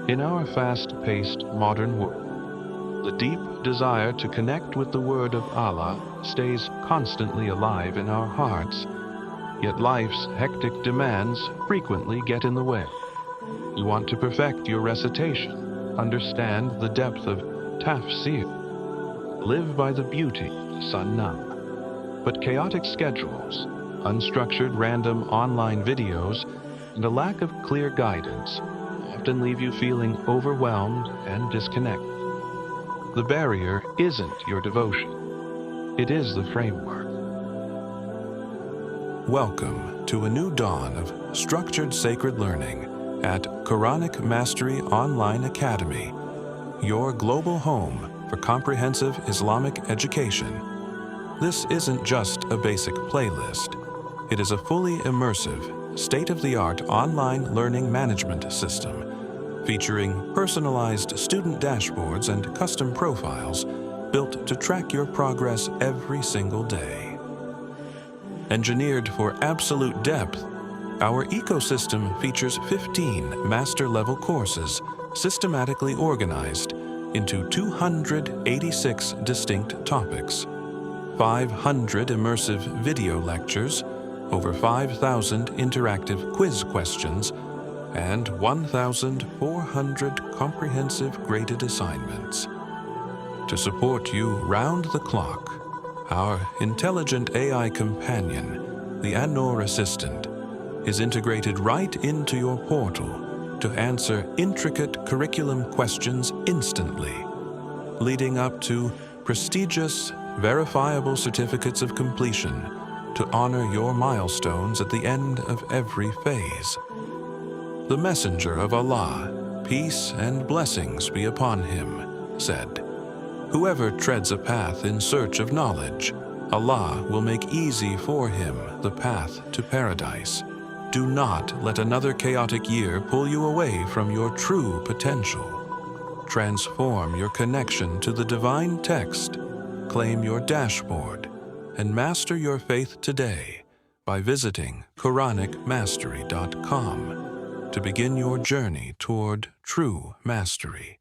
In our fast-paced modern world, the deep desire to connect with the Word of Allah stays constantly alive in our hearts, yet life's hectic demands frequently get in the way. You want to perfect your recitation, understand the depth of tafsir, live by the beauty of sunnah. But chaotic schedules, unstructured random online videos, and a lack of clear guidance often leave you feeling overwhelmed and disconnected. The barrier isn't your devotion. It is the framework. Welcome to a new dawn of structured sacred learning at Quranic Mastery Online Academy, your global home for comprehensive Islamic education. This isn't just a basic playlist. It is a fully immersive, state-of-the-art online learning management system featuring personalized student dashboards and custom profiles built to track your progress every single day. Engineered for absolute depth, our ecosystem features 15 master-level courses systematically organized into 286 distinct topics, 500 immersive video lectures, over 5,000 interactive quiz questions, and 1,400 comprehensive graded assignments. To support you round the clock, our intelligent AI companion, the Anor Assistant, is integrated right into your portal to answer intricate curriculum questions instantly, leading up to prestigious, verifiable certificates of completion to honor your milestones at the end of every phase. The Messenger of Allah, peace and blessings be upon him, said, "Whoever treads a path in search of knowledge, Allah will make easy for him the path to paradise. Do not let another chaotic year pull you away from your true potential. Transform your connection to the divine text, claim your dashboard, and master your faith today by visiting QuranicMastery.com to begin your journey toward true mastery."